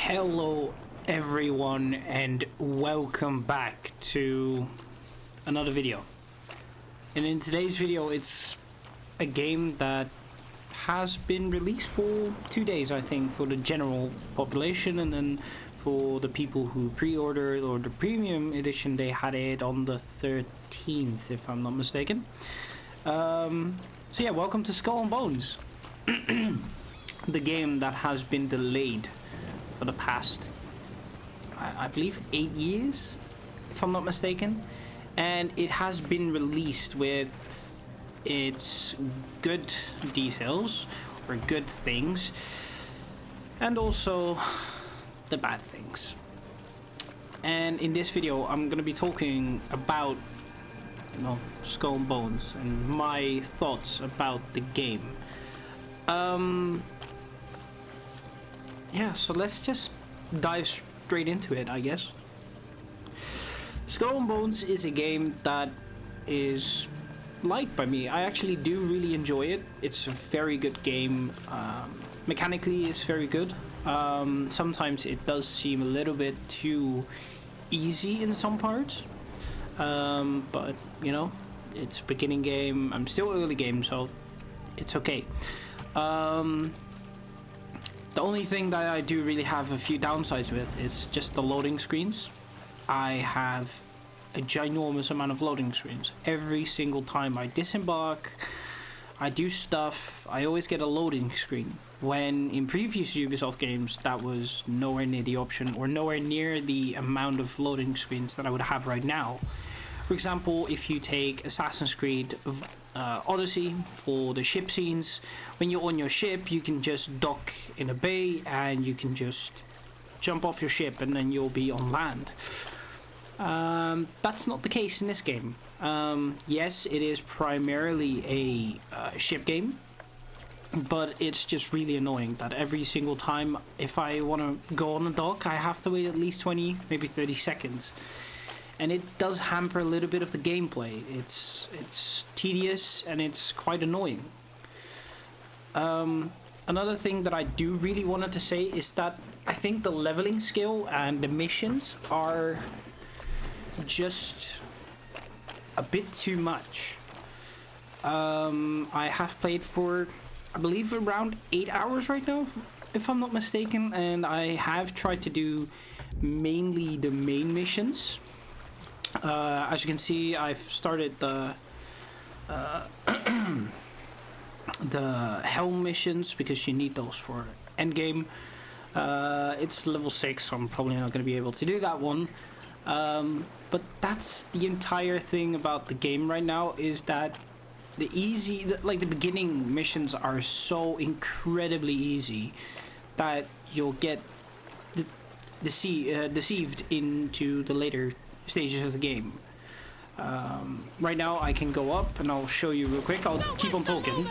Hello everyone and welcome back to another video. And in today's video it's a game that has been released for 2 days, I think, for the general population, and then for the people who pre-ordered or the premium edition they had it on the 13th if I'm not mistaken. So yeah, welcome to Skull and Bones. The game that has been delayed for the past, I believe, 8 years, if I'm not mistaken, and it has been released with its good details or good things, and also the bad things. And in this video, I'm gonna be talking about, Skull and Bones and my thoughts about the game. Yeah, so let's just dive straight into it, I guess. Skull and Bones is a game that is liked by me. I actually do really enjoy it. It's a very good game. Mechanically, it's very good. Sometimes it does seem a little bit too easy in some parts. But, it's a beginning game. I'm still early game, so it's okay. The only thing that I do really have a few downsides with is just the loading screens. I have a ginormous amount of loading screens. Every single time I disembark, I do stuff, I always get a loading screen. When in previous Ubisoft games, that was nowhere near the option, or nowhere near the amount of loading screens that I would have right now. For example, if you take Assassin's Creed Odyssey for the ship scenes, when you're on your ship you can just dock in a bay and you can just jump off your ship and then you'll be on land. That's not the case in this game. Yes, it is primarily a ship game, but it's just really annoying that every single time if I want to go on a dock I have to wait at least 20, maybe 30 seconds. And it does hamper a little bit of the gameplay. It's tedious and it's quite annoying. Another thing that I do really wanted to say is that I think the leveling skill and the missions are just a bit too much. I have played for, I believe, around 8 hours right now, if I'm not mistaken, and I have tried to do mainly the main missions. As you can see, I've started the helm missions because you need those for endgame. It's level 6, so I'm probably not going to be able to do that one. But that's the entire thing about the game right now, is that the beginning missions are so incredibly easy that you'll get deceived into the later stages of the game. Right now I can go up and I'll show you real quick. I'll keep on talking.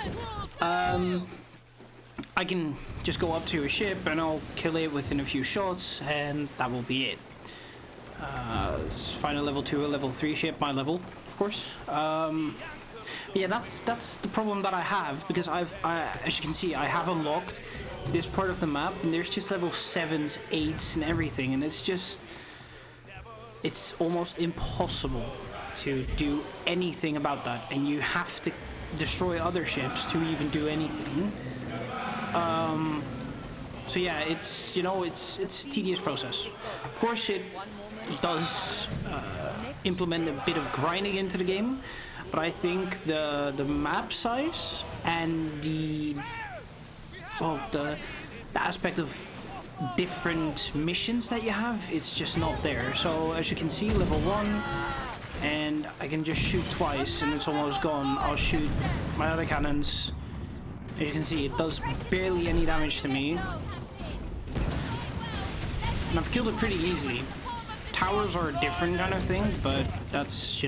I can just go up to a ship and I'll kill it within a few shots and that will be it. Let's find a level 2 or level 3 ship, my level, of course. Yeah, that's the problem that I have, because as you can see, I have unlocked this part of the map and there's just level 7s, 8s and everything, and it's almost impossible to do anything about that, and you have to destroy other ships to even do anything. So yeah, it's a tedious process. Of course, it does implement a bit of grinding into the game, but I think the map size and the aspect of different missions that you have, it's just not there. So as you can see, level 1, and I can just shoot twice and it's almost gone. I'll shoot my other cannons. As you can see, it does barely any damage to me, and I've killed it pretty easily. Towers are a different kind of thing, but that's,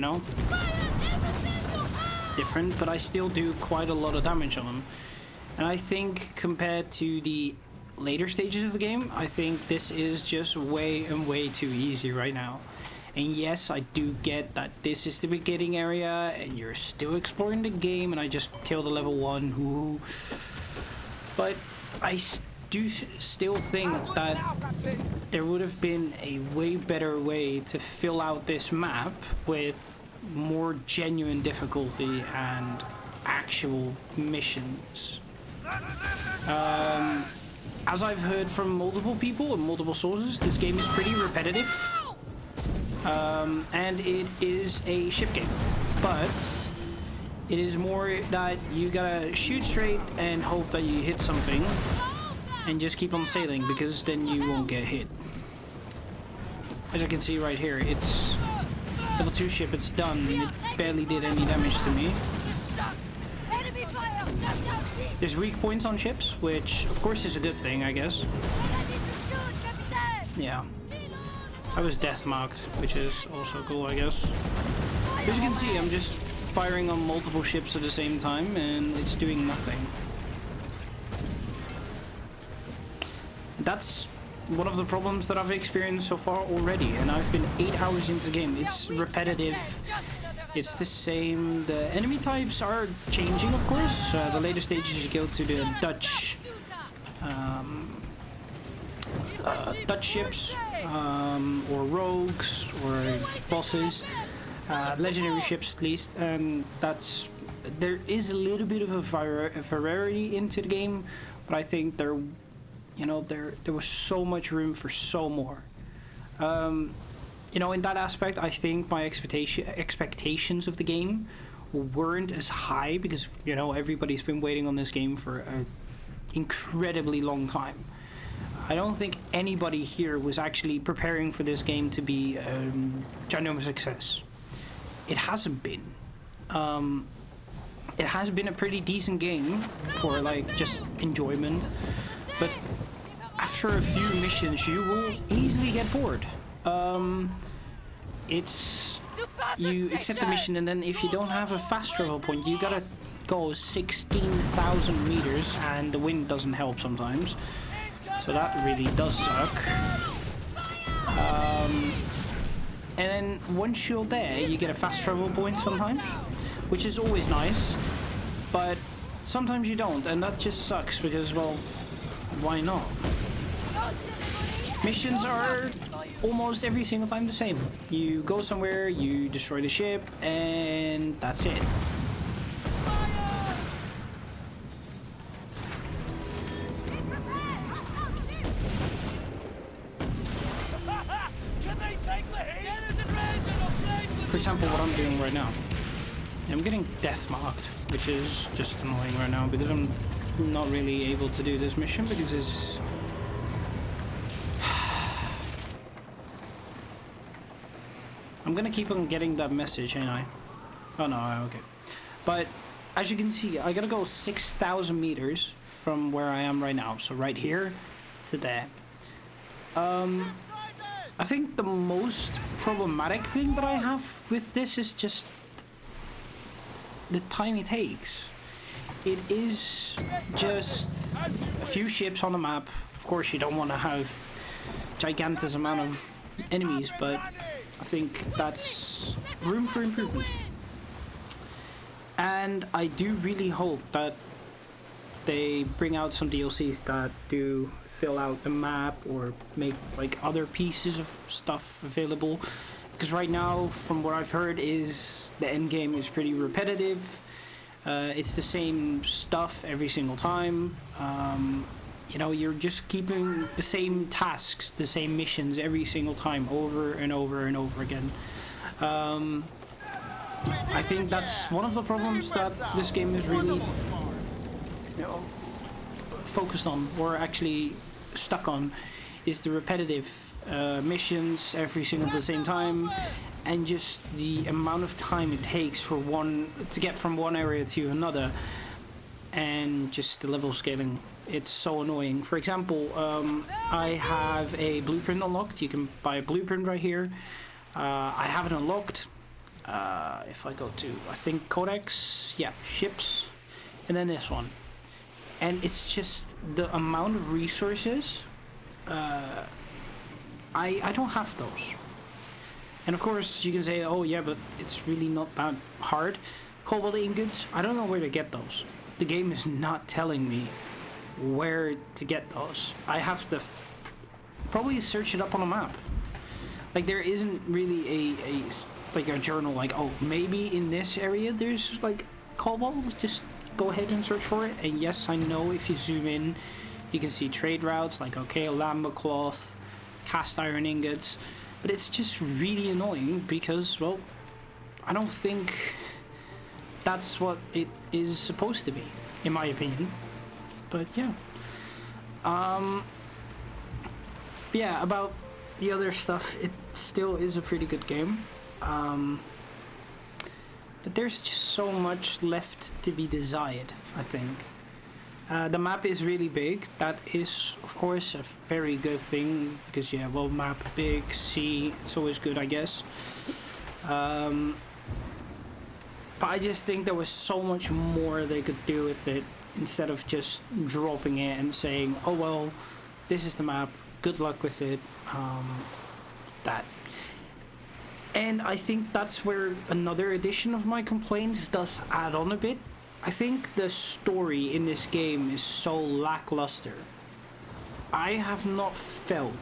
different, but I still do quite a lot of damage on them. And I think compared to the later stages of the game, I think this is just way too easy right now. And yes, I do get that this is the beginning area and you're still exploring the game, and I just killed a level 1, but I do still think that there would have been a way better way to fill out this map with more genuine difficulty and actual missions. As I've heard from multiple people and multiple sources, this game is pretty repetitive. And it is a ship game, but it is more that you gotta shoot straight and hope that you hit something and just keep on sailing, because then you won't get hit. As you can see right here, it's level 2 ship, it's done. It barely did any damage to me. There's weak points on ships, which of course is a good thing, I guess. Yeah. I was death marked, which is also cool, I guess. As you can see, I'm just firing on multiple ships at the same time, and it's doing nothing. That's one of the problems that I've experienced so far already, and I've been 8 hours into the game. It's repetitive. It's the same. The enemy types are changing, of course. The later stages you go to the Dutch ships, or rogues, or bosses, legendary ships at least, and there is a little bit of a variety into the game, but I think there was so much room for so more. In that aspect, I think my expectations of the game weren't as high, because everybody's been waiting on this game for an incredibly long time. I don't think anybody here was actually preparing for this game to be a ginormous success. It hasn't been. It has been a pretty decent game for just enjoyment, but after a few missions you will easily get bored. You accept the mission, and then if you don't have a fast travel point, you gotta go 16,000 meters, and the wind doesn't help sometimes. So that really does suck. And then once you're there, you get a fast travel point sometimes, which is always nice, but sometimes you don't, and that just sucks, because, well, why not? Missions are almost every single time the same. You go somewhere, you destroy the ship, and that's it. For example, what I'm doing right now, I'm getting death marked, which is just annoying right now, because I'm not really able to do this mission, because it's... I'm gonna keep on getting that message, ain't I? Oh no, okay. But as you can see, I gotta go 6,000 meters from where I am right now, so right here to there. I think the most problematic thing that I have with this is just the time it takes. It is just a few ships on the map. Of course, you don't want to have gigantic amount of enemies, but I think that's room for improvement. And I do really hope that they bring out some DLCs that do fill out the map, or make other pieces of stuff available, because right now, from what I've heard, is the end game is pretty repetitive. It's the same stuff every single time. You're just keeping the same tasks, the same missions every single time, over and over and over again. I think that's one of the problems that this game is really focused on, or actually stuck on, is the repetitive missions every single the same time, and just the amount of time it takes for to get from one area to another, and just the level scaling. It's so annoying. For example, I have a blueprint unlocked. You can buy a blueprint right here. I have it unlocked. If I go to, I think, Codex, yeah, ships, and then this one. And it's just the amount of resources. I don't have those. And of course you can say, oh yeah, but it's really not that hard. Cobalt ingots, I don't know where to get those. The game is not telling me where to get those. I have to probably search it up on a map. Like, there isn't really a journal like, oh, maybe in this area there's like cobalt, just go ahead and search for it. And yes, I know if you zoom in you can see trade routes like, okay, lamba cloth, cast iron ingots, but it's just really annoying because, well, I don't think that's what it is supposed to be, in my opinion. But yeah. Yeah, about the other stuff, it still is a pretty good game. But there's just so much left to be desired, I think. The map is really big. That is, of course, a very good thing. Because, yeah, well, map big, sea, it's always good, I guess. But I just think there was so much more they could do with it. Instead of just dropping it and saying, oh, well, this is the map. Good luck with it. That. And I think that's where another addition of my complaints does add on a bit. I think the story in this game is so lackluster. I have not felt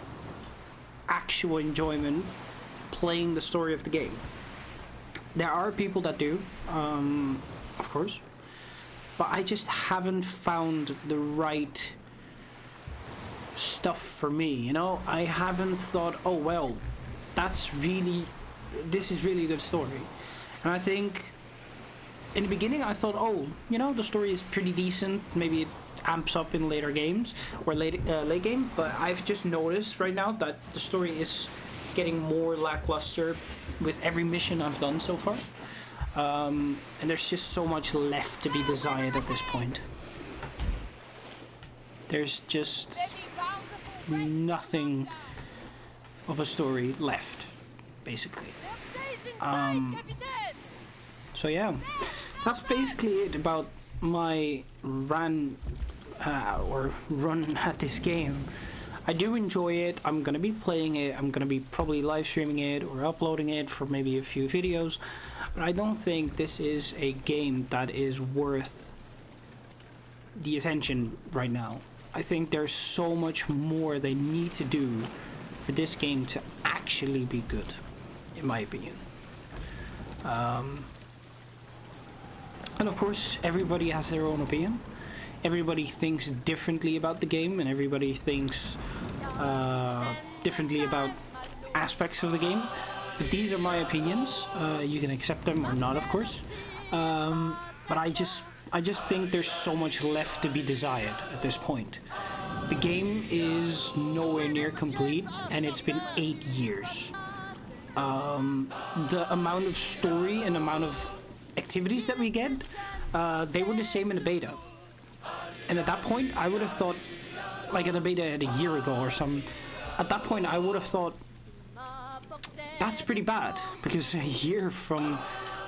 actual enjoyment playing the story of the game. There are people that do, of course, but I just haven't found the right stuff for me, you know? I haven't thought, oh well, this is really a good story. And I think in the beginning I thought, oh, you know, the story is pretty decent, maybe it amps up in later games or late game, but I've just noticed right now that the story is getting more lackluster with every mission I've done so far. And there's just so much left to be desired at this point. There's just nothing of a story left, basically. So yeah, that's basically it about my run at this game. I do enjoy it. I'm gonna be playing it. I'm gonna be probably live streaming it or uploading it for maybe a few videos. But I don't think this is a game that is worth the attention right now. I think there's so much more they need to do for this game to actually be good, in my opinion. And of course, everybody has their own opinion. Everybody thinks differently about the game, and everybody thinks differently about aspects of the game. But these are my opinions. You can accept them or not, of course. But I just think there's so much left to be desired at this point. The game is nowhere near complete, and it's been 8 years. The amount of story and amount of activities that we get, they were the same in the beta. And at that point, I would have thought, like in the beta a year ago or something, at that point I would have thought, that's pretty bad. Because a year from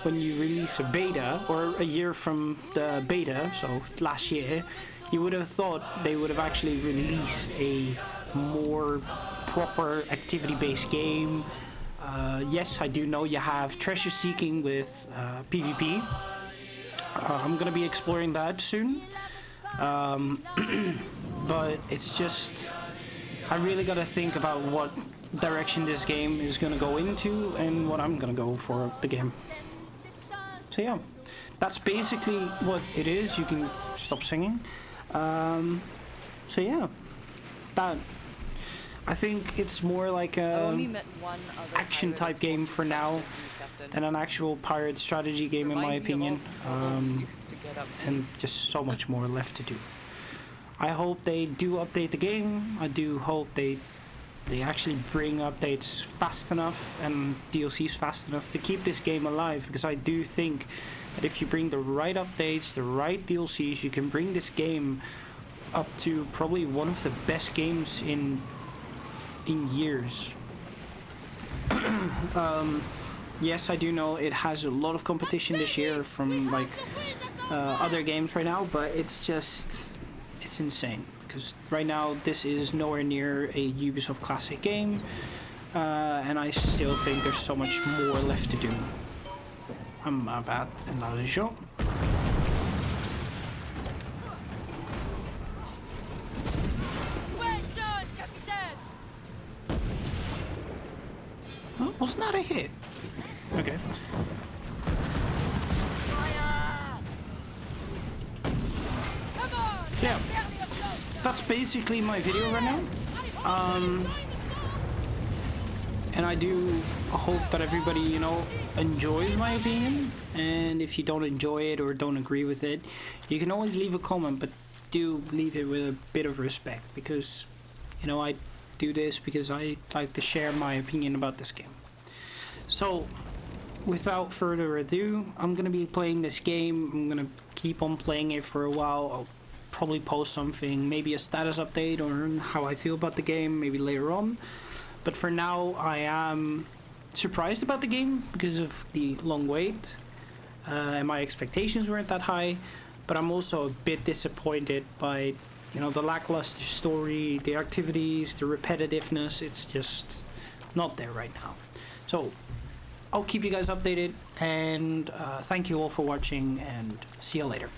when you release a beta, or a year from the beta, so last year, you would have thought they would have actually released a more proper activity-based game. Yes, I do know you have treasure seeking with PvP. I'm gonna be exploring that soon. But it's just, I really gotta think about what direction this game is gonna go into and what I'm gonna go for the game. So yeah, that's basically what it is. You can stop singing. So yeah, that, I think it's more like a action type game for now than an actual pirate strategy game, in my opinion. And just so much more left to do. I hope they do update the game. I do hope they actually bring updates fast enough and DLCs fast enough to keep this game alive, because I do think that if you bring the right updates, the right DLCs, you can bring this game up to probably one of the best games in years. Yes, I do know it has a lot of competition this year from like other games right now, but it's insane, because right now this is nowhere near a Ubisoft classic game, and I still think there's so much more left to do. I'm bad, and that is show. Oh, wasn't that a hit? Okay. Yeah, that's basically my video right now. And I do hope that everybody, you know, enjoys my opinion. And if you don't enjoy it or don't agree with it, you can always leave a comment, but do leave it with a bit of respect, because, you know, I do this because I like to share my opinion about this game. So, without further ado, I'm gonna be playing this game. I'm gonna keep on playing it for a while. I'll probably post something, maybe a status update or how I feel about the game, maybe later on. But for now, I am surprised about the game because of the long wait, and my expectations weren't that high. But I'm also a bit disappointed by, you know, the lackluster story, the activities, the repetitiveness. It's just not there right now. So I'll keep you guys updated, and thank you all for watching, and see you later.